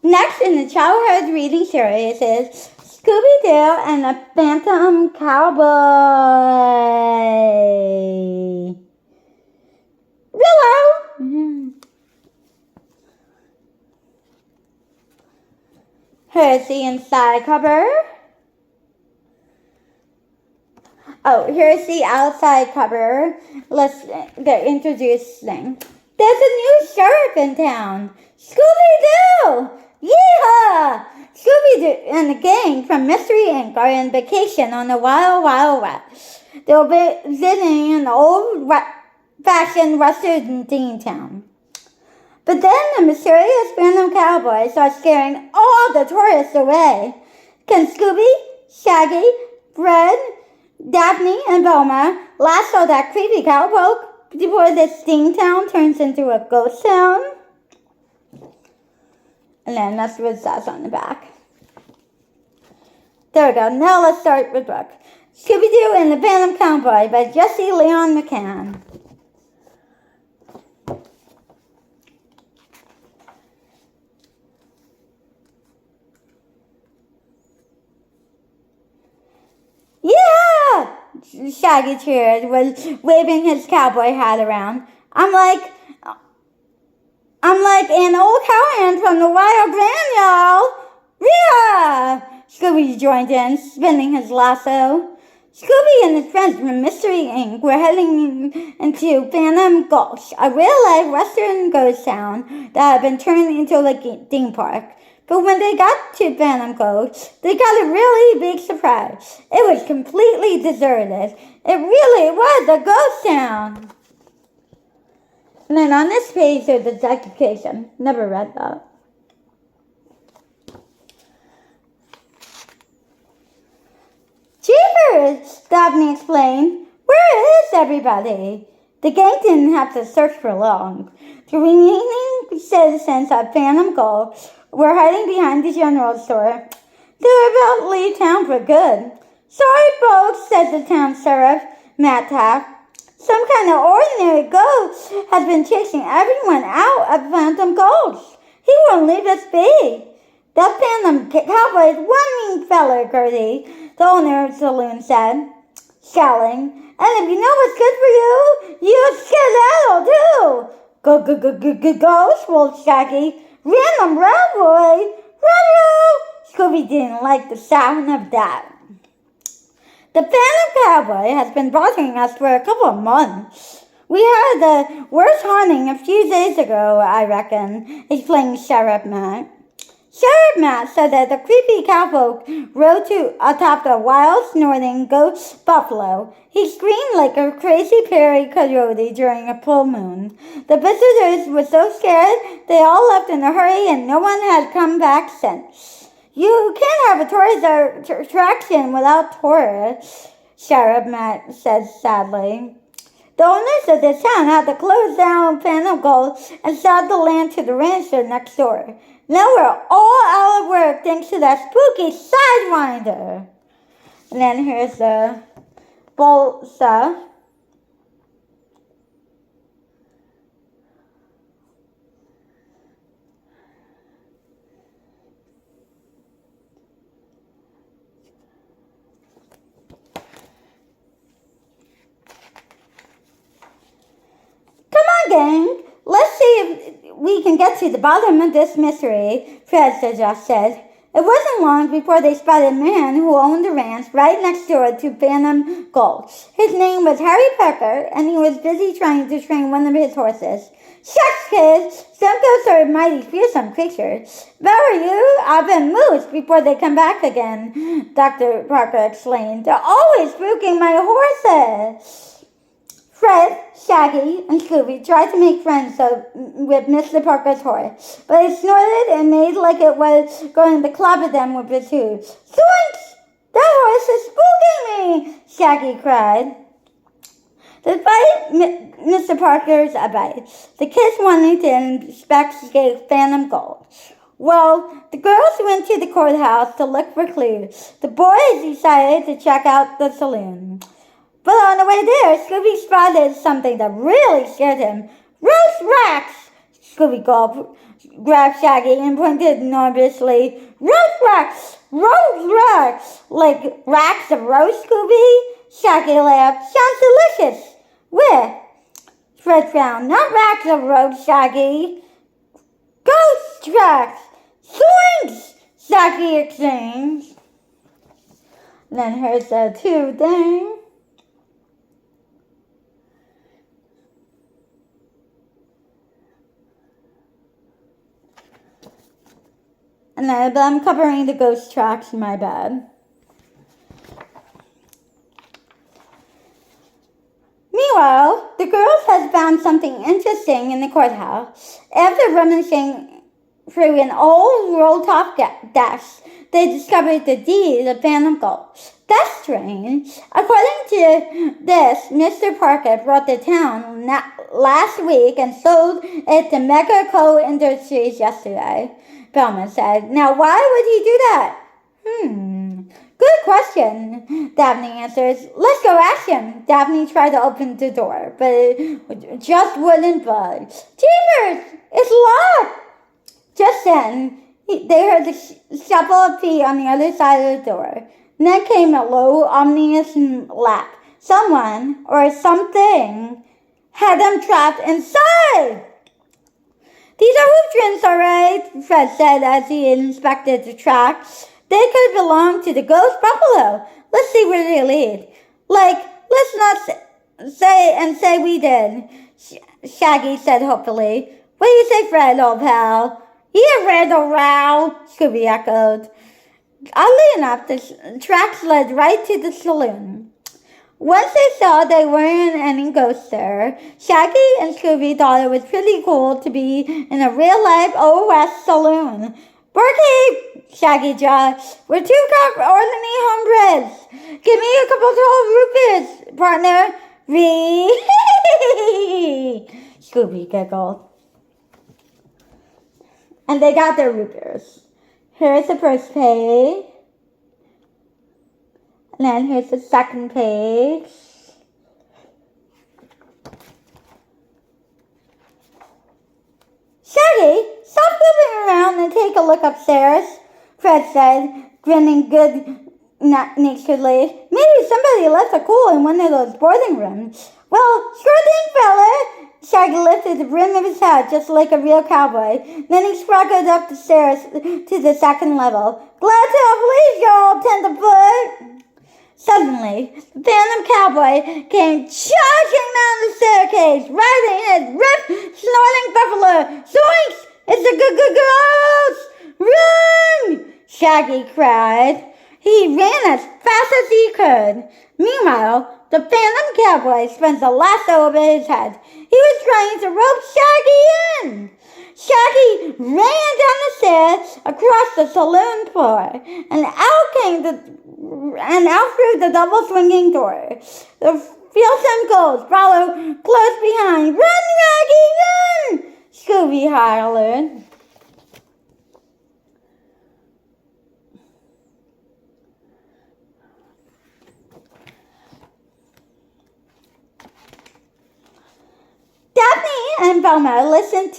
Next in the childhood reading series is Scooby-Doo and the Phantom Cowboy. Willow! Here's the inside cover. Oh, here's the outside cover. Let's get introducing. There's a new sheriff in town. Scooby-Doo! Yeehaw! Scooby-Doo and the gang from Mystery Inc. are on vacation on the Wild Wild West. They'll be visiting an old-fashioned western town. But then the mysterious Phantom Cowboy starts scaring all the tourists away. Can Scooby, Shaggy, Fred, Daphne, and Velma lasso that creepy cowboy before this steam town turns into a ghost town? And then that's what it says on the back. There we go. Now let's start with the book. Scooby-Doo and the Phantom Cowboy by Jesse Leon McCann. Yeah! Shaggy cheered, was waving his cowboy hat around. I'm like an old cowhand from the Wild Grand, y'all. Yeah! Scooby joined in, spinning his lasso. Scooby and his friends from Mystery Inc. were heading into Phantom Gulch, a real-life western ghost town that had been turned into a theme park. But when they got to Phantom Gulch, they got a really big surprise. It was completely deserted. It really was a ghost town. And then on this page there's the dedication. Never read that. Jeepers, Daphne explained. Where is everybody? The gang didn't have to search for long. The remaining citizens of Phantom Gulch were hiding behind the general store. They were about to leave town for good. Sorry, folks, said the town sheriff, Matt Tack. Some kind of ordinary ghost has been chasing everyone out of Phantom Gulch. He won't leave us be. That Phantom Cowboy is one mean feller, Gertie, the owner of the saloon said, scowling. And if you know what's good for you, you'll skedaddle too. Go, ghost, rolled Shaggy. Random round boy. Scooby didn't like the sound of that. The Phantom Cowboy has been bothering us for a couple of months. We had the worst haunting a few days ago, I reckon, explained Sheriff Matt. Sheriff Matt said that the creepy cowpoke rode atop the wild, snorting ghost buffalo. He screamed like a crazy Perry coyote during a full moon. The visitors were so scared they all left in a hurry and no one had come back since. You can't have a tourist attraction without tourists, Sheriff Matt said sadly. The owners of this town had to close down Phantom Gulch and sell the land to the rancher next door. Now we're all out of work thanks to that spooky sidewinder. And then here's the bolt stuff. Come on, gang. Let's see if we can get to the bottom of this mystery, Fred just said. It wasn't long before they spotted a man who owned a ranch right next door to Phantom Gulch. His name was Harry Pecker, and he was busy trying to train one of his horses. Shucks, kids! Some ghosts are mighty fearsome creatures. If I were you, I'd bet moose before they come back again, Dr. Parker explained. They're always spooking my horses. Fred, Shaggy, and Scooby tried to make friends with Mr. Parker's horse, but it snorted and made like it was going to clobber them with its hooves. Zoinks! That horse is spooking me! Shaggy cried. Despite Mr. Parker's advice, the kids wanted to inspect Phantom Gulch. Well, the girls went to the courthouse to look for clues. The boys decided to check out the saloon. But on the way there, Scooby spotted something that really scared him. Roast rats! Scooby gulped. grabbed Shaggy and pointed nervously. Roast racks! Roast racks! Like racks of roast, Scooby? Shaggy laughed. Sounds delicious. Where? Fred frowned. Not racks of roast, Shaggy. Ghost tracks! Swings! Shaggy exclaimed. And then heard the two thing. And I'm covering the ghost tracks in my bed. Meanwhile, the girls had found something interesting in the courthouse. After rummaging through an old roll-top desk, they discovered the deed of Phantom Gold. That's strange. According to this, Mr. Parker brought the town last week and sold it to Mega Co Industries yesterday, Velma said. Now, why would he do that? Good question, Daphne answers. Let's go ask him. Daphne tried to open the door, but it just wouldn't budge. Jeepers! It's locked! Just then, they heard the shuffle of feet on the other side of the door. Then came a low, ominous laugh. Someone, or something, had them trapped inside! These are hoof all right, Fred said as he inspected the tracks. They could belong to the ghost buffalo. Let's see where they lead. Let's not say we did, Shaggy said hopefully. What do you say, Fred, old pal? Yeah, Fred, old row, Scooby echoed. Oddly enough, the tracks led right to the saloon. Once they saw they weren't any ghosts there, Shaggy and Scooby thought it was pretty cool to be in a real-life Old West saloon. Barkeep, Shaggy judged. We're two ordinary hombres. Give me a couple of rupees, partner. Scooby giggled. And they got their rupees. Here's the first page. And then here's the second page. Shaggy, stop moving around and take a look upstairs, Fred said, grinning good-naturedly. Maybe somebody left a cool in one of those boarding rooms. Well, sure thing, fella. Shaggy lifted the brim of his hat just like a real cowboy. Then he scraggled up the stairs to the second level. Glad to oblige y'all, tenderfoot. Suddenly, the Phantom Cowboy came charging down the staircase, riding his ripped, snorting buffalo. Zoinks! It's a ghost! Run! Shaggy cried. He ran as fast as he could. Meanwhile, the Phantom Cowboy spun the lasso over his head. He was trying to rope Shaggy in. Shaggy ran down the stairs across the saloon floor, and out through the double swinging door. The fearsome ghost followed close behind. Run, Shaggy, run! Scooby hollered. Daphne and Velma listened at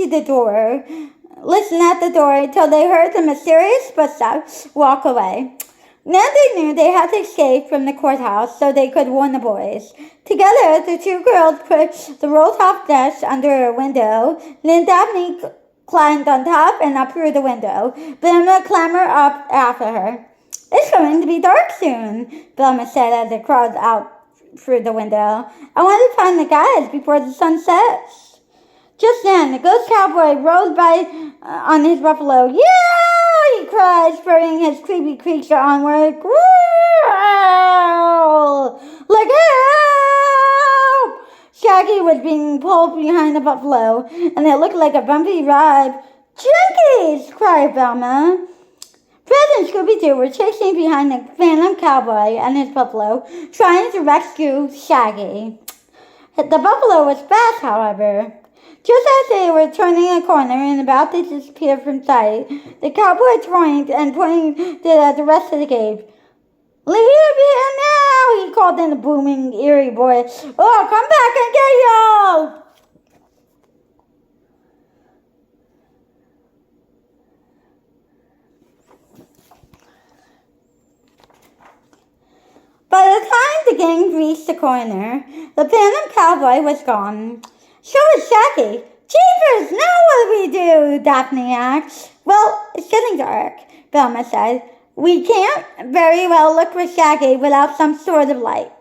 the door until they heard the mysterious footsteps walk away. Now they knew they had to escape from the courthouse so they could warn the boys. Together, the two girls put the roll-top desk under a window. Then Daphne climbed on top and up through the window. Velma clambered up after her. It's going to be dark soon, Velma said as they crawled out through the window. I want to find the guys before the sun sets. Just then, the ghost cowboy rode by on his buffalo. Yeah! He cried, spurring his creepy creature onward. Growl! Like help! Shaggy was being pulled behind the buffalo, and it looked like a bumpy ride. Jinkies! Cried Velma. Fred and Scooby-Doo were chasing behind the Phantom Cowboy and his buffalo, trying to rescue Shaggy. The buffalo was fast, however. Just as they were turning a corner and about to disappear from sight, the cowboy turned and pointed at the rest of the cave. Leave here now, he called in a booming, eerie voice. Oh, come back and get y'all! the gang reached the corner, the Phantom Cowboy was gone. So was Shaggy. Jeepers, now what do we do? Daphne asked. Well, it's getting dark, Velma said. We can't very well look for Shaggy without some sort of light.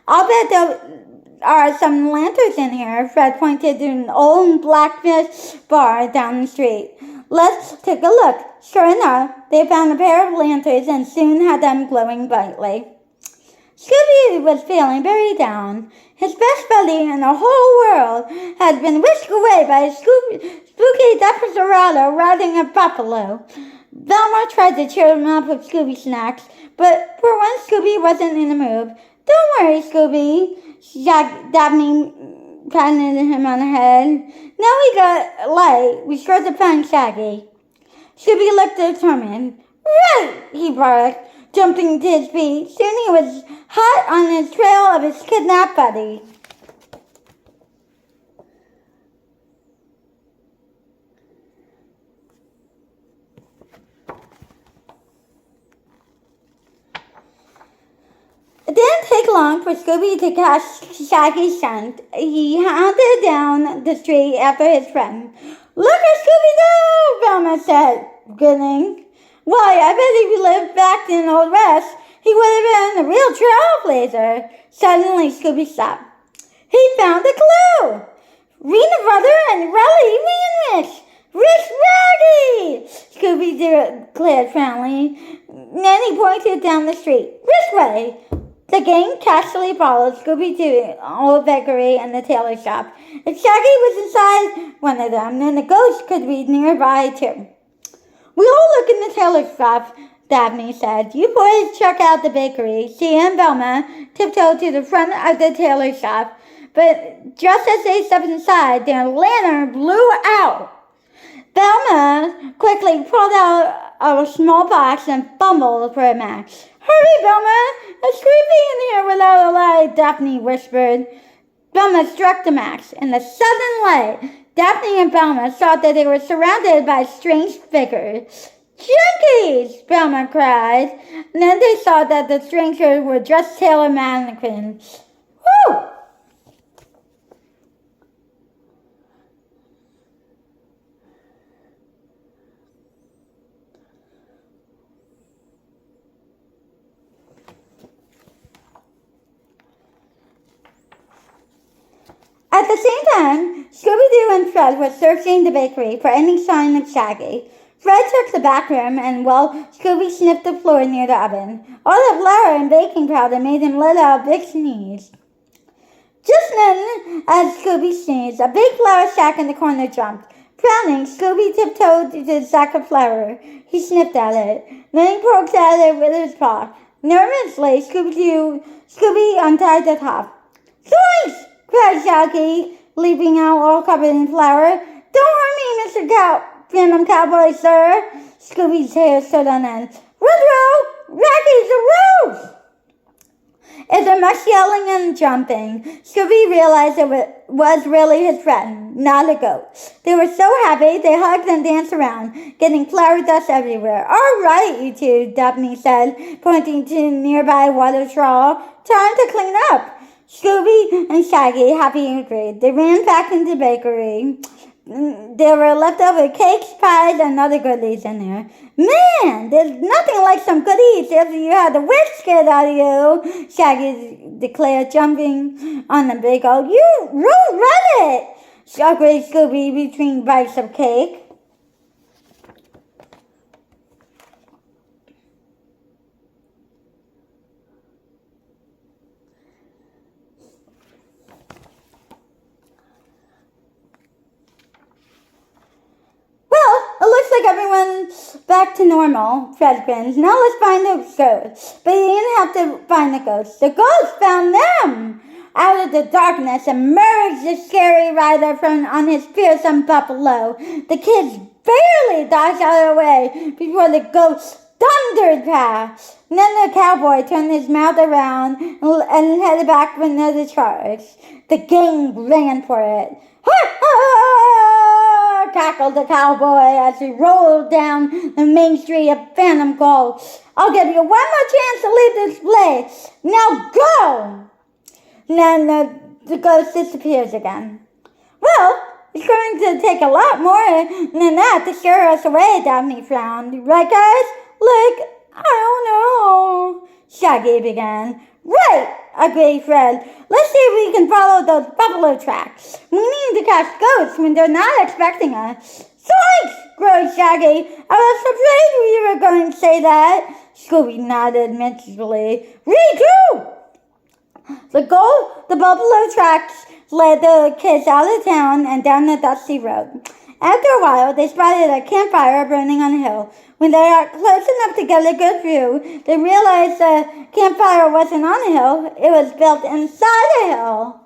I'll bet there are some lanterns in here. Fred pointed to an old blacksmith bar down the street. Let's take a look. Sure enough, they found a pair of lanterns and soon had them glowing brightly. Scooby was feeling very down. His best buddy in the whole world had been whisked away by a spooky desperado riding a buffalo. Velma tried to cheer him up with Scooby snacks, but for once Scooby wasn't in the mood. Don't worry, Scooby, Daphne patted him on the head. Now we got light. We sure to find Shaggy. Scooby looked determined. Right, he barked, jumping to his feet. Soon he was hot on his trail of his kidnapped buddy. It didn't take long for Scooby to catch Shaggy's scent. He hounded down the street after his friend. Look at Scooby-Doo, Velma said, grinning. Why, I bet if he lived back in Old West, he would have been a real trailblazer. Suddenly, Scooby stopped. He found a clue. Rena Brother and Raleigh Manwich. Rich Raggy! Scooby declared proudly. Then he pointed down the street. This way. The gang casually followed Scooby to the old bakery and the tailor shop. If Shaggy was inside one of them, then the ghost could be nearby too. We'll all look in the tailor shop, Daphne said. You boys check out the bakery. She and Velma tiptoed to the front of the tailor shop, but just as they stepped inside, their lantern blew out. Velma quickly pulled out a small box and fumbled for a match. Hurry, Velma! It's creepy in here without a light, Daphne whispered. Velma struck the match. In the sudden light, Daphne and Velma saw that they were surrounded by strange figures. Junkies! Velma cried. And then they saw that the strangers were just tailor mannequins. Whew! At the same time, Scooby-Doo and Fred were searching the bakery for any sign of Shaggy. Fred took the back room and, Scooby sniffed the floor near the oven. All the flour and baking powder made him let out a big sneeze. Just then, as Scooby sneezed, a big flour sack in the corner jumped. Frowning, Scooby tiptoed to the sack of flour. He sniffed at it. Then he poked at it with his paw. Nervously, Scooby untied the top. Zoinks! Cried Shaggy, leaping out all covered in flour. Don't hurt me, Mr. Phantom Cowboy, sir. Scooby's hair stood on end. Woodrow! Raggy's a rose! After much yelling and jumping, Scooby realized it was really his friend, not a ghost. They were so happy they hugged and danced around, getting flour dust everywhere. All right, you two, Daphne said, pointing to a nearby water trough. Time to clean up. Scooby and Shaggy happy agreed. They ran back into the bakery. There were leftover cakes, pies, and other goodies in there. Man, there's nothing like some goodies after you had the witch scared out of you, Shaggy declared, jumping on the big old. You read it, agreed Scooby between bites of cake. It looks like everyone's back to normal, Fred grinned. Now let's find the ghost. But he didn't have to find the ghost. The ghost found them! Out of the darkness emerged the scary rider on his fearsome buffalo. The kids barely dodged out of the way before the ghost thundered past. And then the cowboy turned his mouth around and headed back for another charge. The gang ran for it. Ha ha! more, cackled the cowboy as he rolled down the main street of Phantom Cove. I'll give you one more chance to leave this place. Now go! And then the ghost disappears again. Well, it's going to take a lot more than that to scare us away, Daphne frowned. Right, guys? Like, I don't know, Shaggy began. Right, agreed Fred. Let's see if we can follow those buffalo tracks. We need to catch ghosts when they're not expecting us. Thanks, groaned Shaggy. I was afraid we were going to say that. Scooby nodded mentally. Me too! The buffalo tracks led the kids out of town and down the dusty road. After a while, they spotted a campfire burning on a hill. When they got close enough to get a good view, they realized the campfire wasn't on a hill. It was built inside a hill.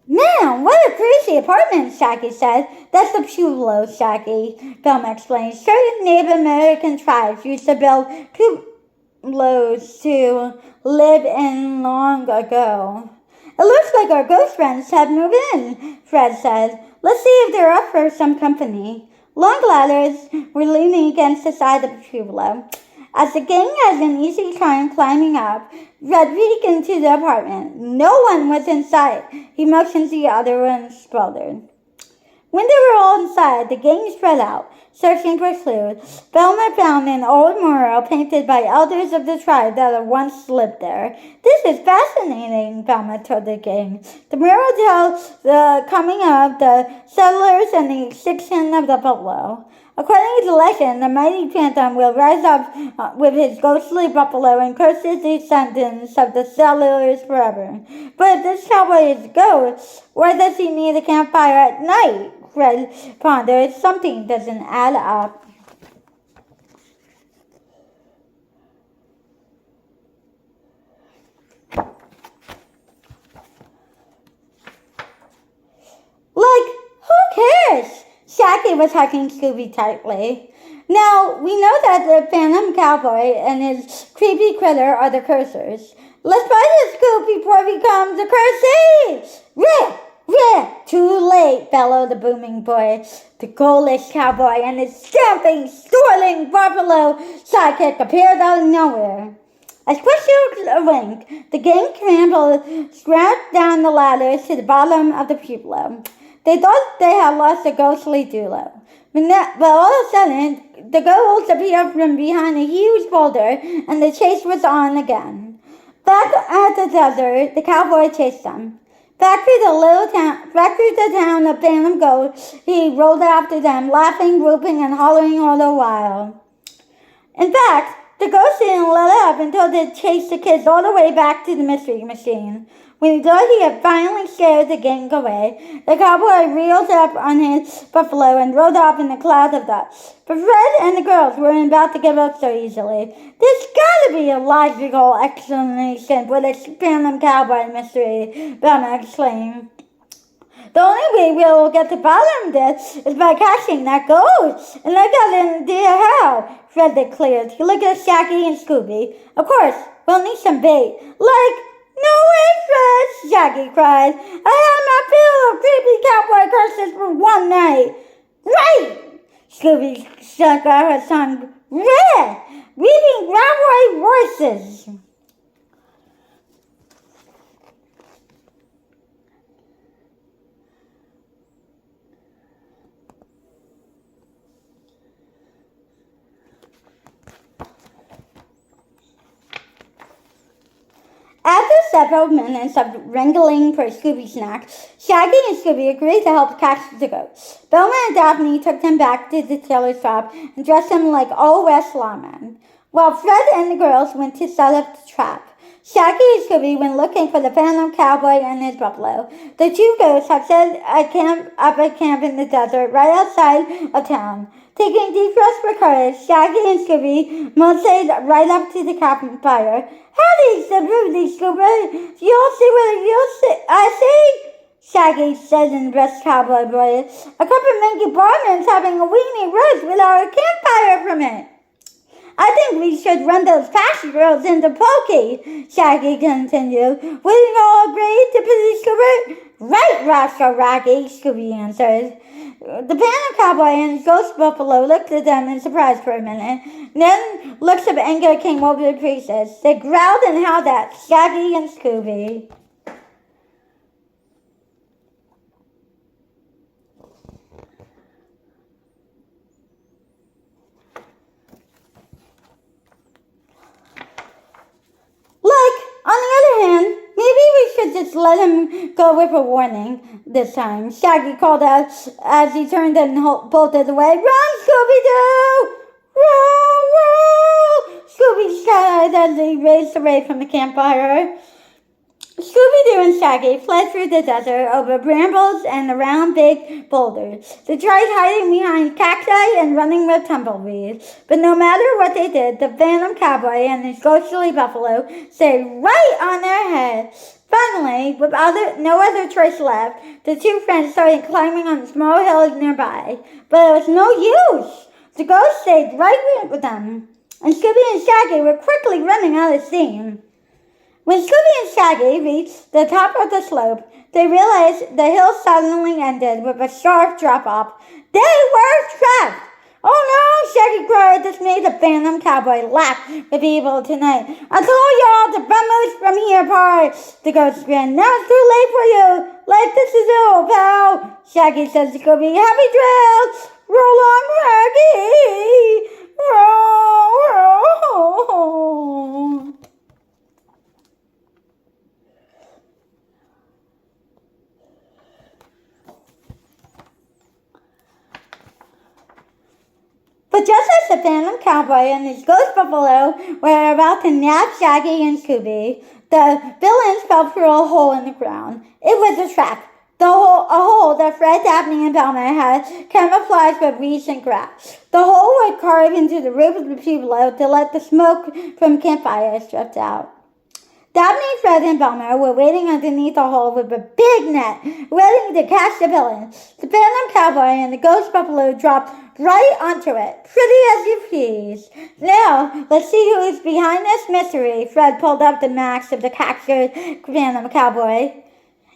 Man, what a crazy apartment, Shaggy said. That's the Pueblo, Shaggy, Velma explained. Certain Native American tribes used to build Pueblos to live in long ago. It looks like our ghost friends have moved in, Fred said. Let's see if they're up for some company. Long ladders were leaning against the side of the Pueblo. As the gang had an easy time climbing up, Fred peeked into the apartment. No one was in sight. He motioned the other ones sputtered. When they were all inside, the gang spread out, searching for clues. Velma found an old mural painted by elders of the tribe that had once lived there. This is fascinating, Velma told the gang. The mural tells the coming of the settlers and the extinction of the buffalo. According to legend, the mighty phantom will rise up with his ghostly buffalo and curse the descendants of the settlers forever. But if this cowboy is a ghost, why does he need a campfire at night? Fred pondered. Something doesn't add up. Like, who cares? Shaggy was hugging Scooby tightly. Now, we know that the Phantom Cowboy and his creepy critter are the cursors. Let's find the Scoop before he becomes a cursey! Rah! Rah! Too late, bellowed the booming voice. The ghoulish cowboy and his stamping, snarling buffalo sidekick appeared out of nowhere. As quick as a wink, the gang scrambled down the ladders to the bottom of the Pueblo. They thought they had lost a ghostly duo. But all of a sudden, the ghosts appeared from behind a huge boulder, and the chase was on again. Back at the desert, the cowboy chased them. Back through the town of Phantom Ghost, he rolled after them, laughing, whooping, and hollering all the while. In fact, the ghost didn't let up until they chased the kids all the way back to the mystery machine. When he thought he had finally scared the gang away, the cowboy reeled up on his buffalo and rode off in a cloud of dust. But Fred and the girls weren't about to give up so easily. There's gotta be a logical explanation for this Phantom Cowboy mystery, Velma exclaimed. The only way we'll get to the bottom of this is by catching that ghost. And I got an idea how, Fred declared. He looked at Shaggy and Scooby. Of course, we'll need some bait. Like, no way, Fred, Shaggy cried. I had my fill of creepy cowboy curses for one night. Right! Scooby stuck out her tongue. Red! Weaving cowboy voices. After several minutes of wrangling for Scooby snacks, Shaggy and Scooby agreed to help catch the ghosts. Velma and Daphne took them back to the tailor shop and dressed them like Old West lawmen, while Fred and the girls went to set up the trap. Shaggy and Scooby went looking for the Phantom Cowboy and his buffalo. The two ghosts had set up a camp in the desert right outside of town. Taking deep breaths for courage, Shaggy and Scooby moseyed right up to the campfire. Howdy, Scooby. You'll see what I see? Shaggy said in the best cowboy voice. A couple of Monkey Barman's having a weenie roast with our campfire from it. I think we should run those Pasty girls into Pokey, Shaggy continued. Will you all agree to Busy Scooby? Right, Roscoe Rocky, Scooby answered. The Panda Cowboy and his ghost buffalo looked at them in surprise for a minute. Then looks of anger came over their faces. They growled and howled at Shaggy and Scooby. On the other hand, maybe we should just let him go with a warning this time, Shaggy called out as he turned and bolted away. Run, Scooby-Doo! Roll! Scooby shouted as he raced away from the campfire. Scooby-Doo and Shaggy fled through the desert over brambles and around big boulders. They tried hiding behind cacti and running with tumbleweeds. But no matter what they did, the Phantom Cowboy and his ghostly buffalo stayed right on their heads. Finally, with no other choice left, the two friends started climbing on small hills nearby. But it was no use. The ghost stayed right with them, and Scooby and Shaggy were quickly running out of steam. When Scooby and Shaggy reached the top of the slope, they realized the hill suddenly ended with a sharp drop-off. They were trapped! Oh no, Shaggy cried, dismayed. The Phantom Cowboy laughed with evil tonight. I told y'all to run from here, Pie. The ghost grinned. Now it's too late for you. Like this is all, pal. Shaggy said to Scooby, happy trails. Roll on, Raggy. Roll. But just as the Phantom Cowboy and his ghost buffalo were about to nab Shaggy and Scooby, the villains fell through a hole in the ground. It was a trap. A hole that Fred, Daphne, and Velma had camouflaged with weeds and grass. The hole would carve into the roof of the tree below to let the smoke from campfires drift out. Daphne, Fred, and Velma were waiting underneath the hole with a big net, ready to catch the villains. The Phantom Cowboy and the ghost buffalo dropped right onto it, pretty as you please. Now, let's see who is behind this mystery. Fred pulled up the mask of the captured Phantom Cowboy.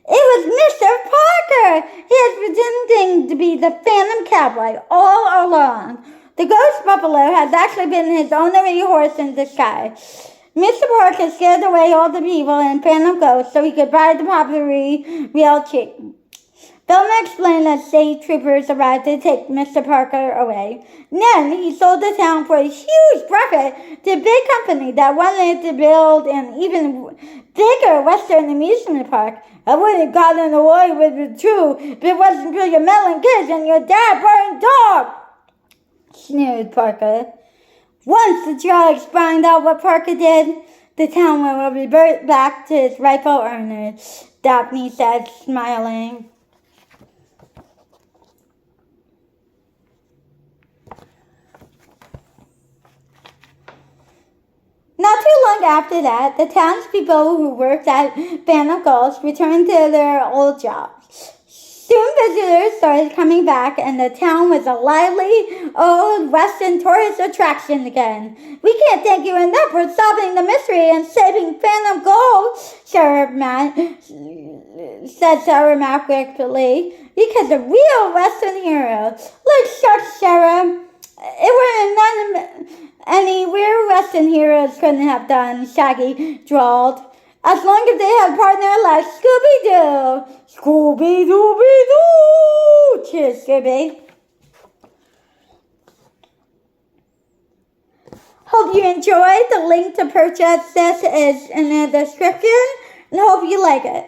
It was Mr. Parker! He was pretending to be the Phantom Cowboy all along. The ghost buffalo has actually been his only horse in disguise. Mr. Parker scared away all the people and Phantom Ghost so he could ride the property real cheap. Velma explained that state troopers arrived to take Mr. Parker away. Then he sold the town for a huge profit to a big company that wanted to build an even bigger Western amusement park. I wouldn't have gotten away with it too if it wasn't for your melon kids and your dad-burned dog, sneered Parker. Once the drugs find out what Parker did, the town will revert back to its rightful owners, Daphne said, smiling. Not too long after that, the townspeople who worked at Phantom Ghost returned to their old jobs. Soon visitors started coming back, and the town was a lively old Western tourist attraction again. We can't thank you enough for solving the mystery and saving Phantom Ghost, said Sarah Mac gratefully. Because a real Western hero, like Shucks, Sarah, it were none any real Western heroes couldn't have done, Shaggy drawled. As long as they had a partner like Scooby-Doo. Scooby-Dooby-Doo! Cheers, Scooby. Hope you enjoyed. The link to purchase this is in the description, and hope you like it.